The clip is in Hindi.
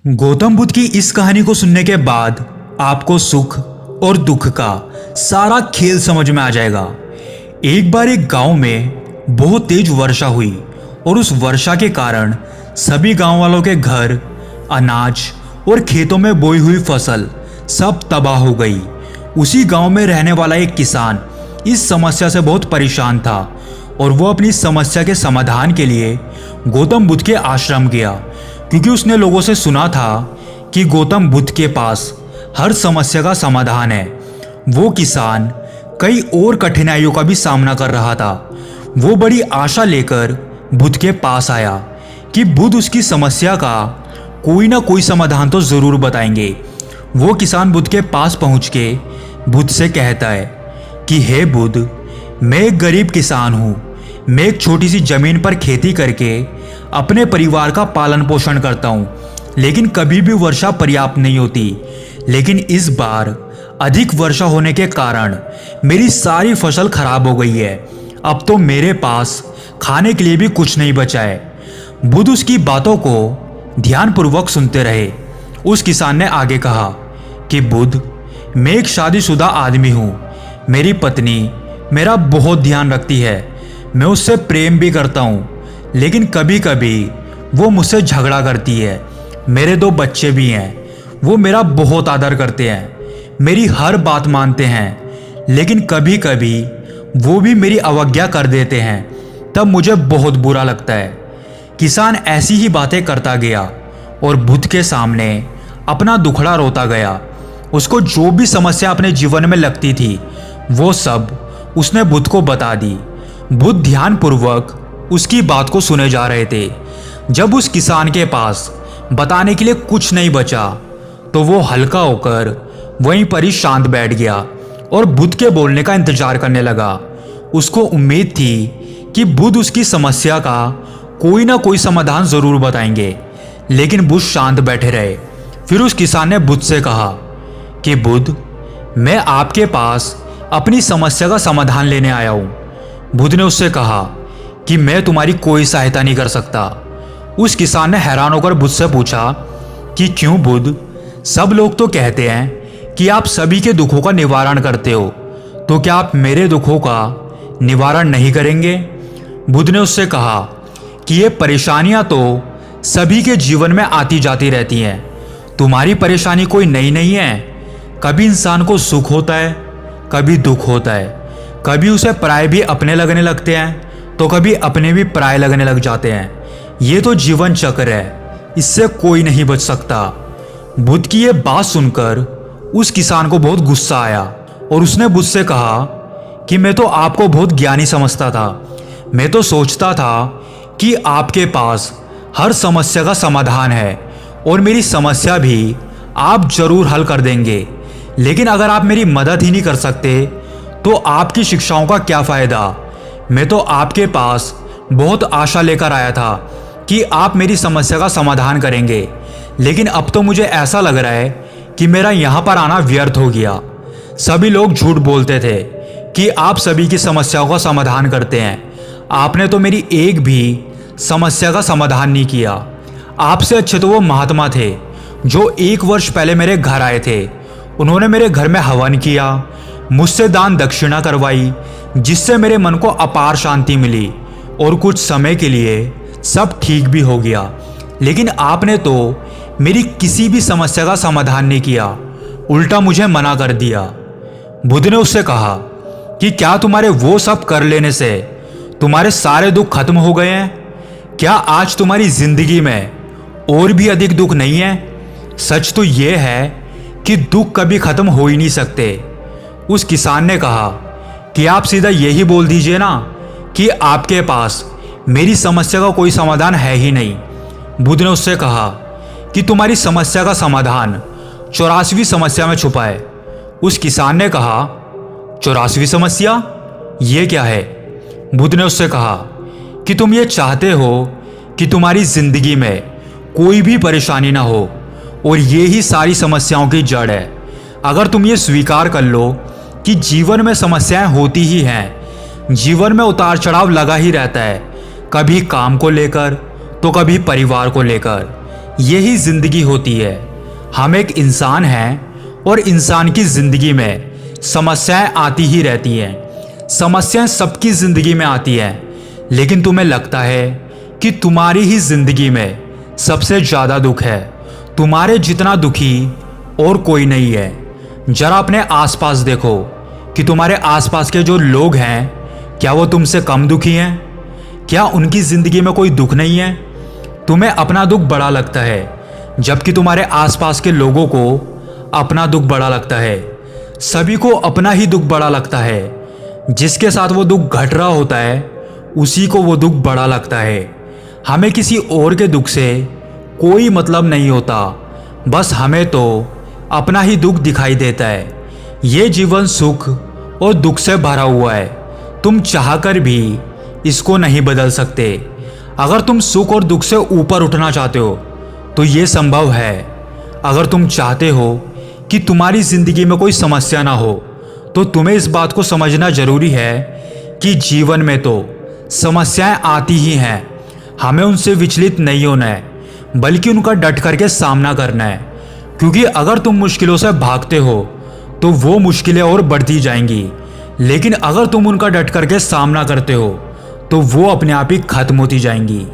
गौतम बुद्ध की इस कहानी को सुनने के बाद आपको सुख और दुख का सारा खेल समझ में आ जाएगा। एक बार एक गांव में बहुत तेज वर्षा हुई और उस वर्षा के कारण सभी गांव वालों के घर, अनाज और खेतों में बोई हुई फसल सब तबाह हो गई। उसी गांव में रहने वाला एक किसान इस समस्या से बहुत परेशान था और वो अपनी समस्या के समाधान के लिए गौतम बुद्ध के आश्रम गया, क्योंकि उसने लोगों से सुना था कि गौतम बुद्ध के पास हर समस्या का समाधान है। वो किसान कई और कठिनाइयों का भी सामना कर रहा था। वो बड़ी आशा लेकर बुद्ध के पास आया कि बुद्ध उसकी समस्या का कोई ना कोई समाधान तो ज़रूर बताएंगे। वो किसान बुद्ध के पास पहुंच के बुद्ध से कहता है कि हे बुद्ध, मैं एक गरीब किसान हूँ। मैं एक छोटी सी ज़मीन पर खेती करके अपने परिवार का पालन पोषण करता हूँ, लेकिन कभी भी वर्षा पर्याप्त नहीं होती। लेकिन इस बार अधिक वर्षा होने के कारण मेरी सारी फसल खराब हो गई है। अब तो मेरे पास खाने के लिए भी कुछ नहीं बचा है। बुद्ध उसकी बातों को ध्यानपूर्वक सुनते रहे। उस किसान ने आगे कहा कि बुद्ध, मैं एक शादीशुदा आदमी हूँ। मेरी पत्नी मेरा बहुत ध्यान रखती है। मैं उससे प्रेम भी करता हूँ, लेकिन कभी कभी वो मुझसे झगड़ा करती है। मेरे 2 बच्चे भी हैं। वो मेरा बहुत आदर करते हैं, मेरी हर बात मानते हैं, लेकिन कभी कभी वो भी मेरी अवज्ञा कर देते हैं। तब मुझे बहुत बुरा लगता है। किसान ऐसी ही बातें करता गया और बुद्ध के सामने अपना दुखड़ा रोता गया। उसको जो भी समस्या अपने जीवन में लगती थी वो सब उसने बुद्ध को बता दी। बुद्ध ध्यानपूर्वक उसकी बात को सुने जा रहे थे। जब उस किसान के पास बताने के लिए कुछ नहीं बचा तो वो हल्का होकर वहीं पर ही शांत बैठ गया और बुद्ध के बोलने का इंतजार करने लगा। उसको उम्मीद थी कि बुद्ध उसकी समस्या का कोई ना कोई समाधान ज़रूर बताएंगे, लेकिन बुद्ध शांत बैठे रहे। फिर उस किसान ने बुद्ध से कहा कि बुद्ध, मैं आपके पास अपनी समस्या का समाधान लेने आया हूँ। बुद्ध ने उससे कहा कि मैं तुम्हारी कोई सहायता नहीं कर सकता। उस किसान ने हैरान होकर बुद्ध से पूछा कि क्यों बुद्ध? सब लोग तो कहते हैं कि आप सभी के दुखों का निवारण करते हो, तो क्या आप मेरे दुखों का निवारण नहीं करेंगे? बुद्ध ने उससे कहा कि ये परेशानियां तो सभी के जीवन में आती जाती रहती हैं। तुम्हारी परेशानी कोई नई नहीं है। कभी इंसान को सुख होता है, कभी दुख होता है। कभी उसे पराये भी अपने लगने लगते हैं तो कभी अपने भी पराये लगने लग जाते हैं। ये तो जीवन चक्र है, इससे कोई नहीं बच सकता। बुद्ध की ये बात सुनकर उस किसान को बहुत गुस्सा आया और उसने बुद्ध से कहा कि मैं तो आपको बहुत ज्ञानी समझता था। मैं तो सोचता था कि आपके पास हर समस्या का समाधान है और मेरी समस्या भी आप जरूर हल कर देंगे। लेकिन अगर आप मेरी मदद ही नहीं कर सकते तो आपकी शिक्षाओं का क्या फ़ायदा? मैं तो आपके पास बहुत आशा लेकर आया था कि आप मेरी समस्या का समाधान करेंगे, लेकिन अब तो मुझे ऐसा लग रहा है कि मेरा यहाँ पर आना व्यर्थ हो गया। सभी लोग झूठ बोलते थे कि आप सभी की समस्याओं का समाधान करते हैं। आपने तो मेरी एक भी समस्या का समाधान नहीं किया। आपसे अच्छे तो वो महात्मा थे जो 1 वर्ष पहले मेरे घर आए थे। उन्होंने मेरे घर में हवन किया, मुझसे दान दक्षिणा करवाई, जिससे मेरे मन को अपार शांति मिली और कुछ समय के लिए सब ठीक भी हो गया। लेकिन आपने तो मेरी किसी भी समस्या का समाधान नहीं किया, उल्टा मुझे मना कर दिया। बुद्ध ने उससे कहा कि क्या तुम्हारे वो सब कर लेने से तुम्हारे सारे दुख खत्म हो गए हैं? क्या आज तुम्हारी जिंदगी में और भी अधिक दुख नहीं है? सच तो ये है कि दुख कभी खत्म हो ही नहीं सकते। उस किसान ने कहा कि आप सीधा यही बोल दीजिए ना कि आपके पास मेरी समस्या का कोई समाधान है ही नहीं। बुद्ध ने उससे कहा कि तुम्हारी समस्या का समाधान 84वीं समस्या में छुपा है। उस किसान ने कहा, 84वीं समस्या? ये क्या है? बुद्ध ने उससे कहा कि तुम ये चाहते हो कि तुम्हारी जिंदगी में कोई भी परेशानी ना हो, और ये ही सारी समस्याओं की जड़ है। अगर तुम ये स्वीकार कर लो कि जीवन में समस्याएं होती ही हैं, जीवन में उतार चढ़ाव लगा ही रहता है, कभी काम को लेकर तो कभी परिवार को लेकर, यही जिंदगी होती है। हम एक इंसान हैं और इंसान की जिंदगी में समस्याएं आती ही रहती हैं। समस्याएं सबकी जिंदगी में आती हैं, लेकिन तुम्हें लगता है कि तुम्हारी ही जिंदगी में सबसे ज़्यादा दुख है। तुम्हारे जितना दुखी और कोई नहीं है। जरा अपने आसपास देखो कि तुम्हारे आसपास के जो लोग हैं, क्या वो तुमसे कम दुखी हैं? क्या उनकी ज़िंदगी में कोई दुख नहीं है? तुम्हें अपना दुख बड़ा लगता है, जबकि तुम्हारे आसपास के लोगों को अपना दुख बड़ा लगता है। सभी को अपना ही दुख बड़ा लगता है। जिसके साथ वो दुख घट रहा होता है, उसी को वो दुख बड़ा लगता है। हमें किसी और के दुख से कोई मतलब नहीं होता, बस हमें तो अपना ही दुख दिखाई देता है। ये जीवन सुख और दुख से भरा हुआ है। तुम चाहकर भी इसको नहीं बदल सकते। अगर तुम सुख और दुख से ऊपर उठना चाहते हो तो ये संभव है। अगर तुम चाहते हो कि तुम्हारी ज़िंदगी में कोई समस्या ना हो, तो तुम्हें इस बात को समझना ज़रूरी है कि जीवन में तो समस्याएं आती ही हैं। हमें उनसे विचलित नहीं होना है, बल्कि उनका डट करके सामना करना है। क्योंकि अगर तुम मुश्किलों से भागते हो तो वो मुश्किलें और बढ़ती जाएंगी, लेकिन अगर तुम उनका डट करके सामना करते हो तो वो अपने आप ही खत्म होती जाएंगी।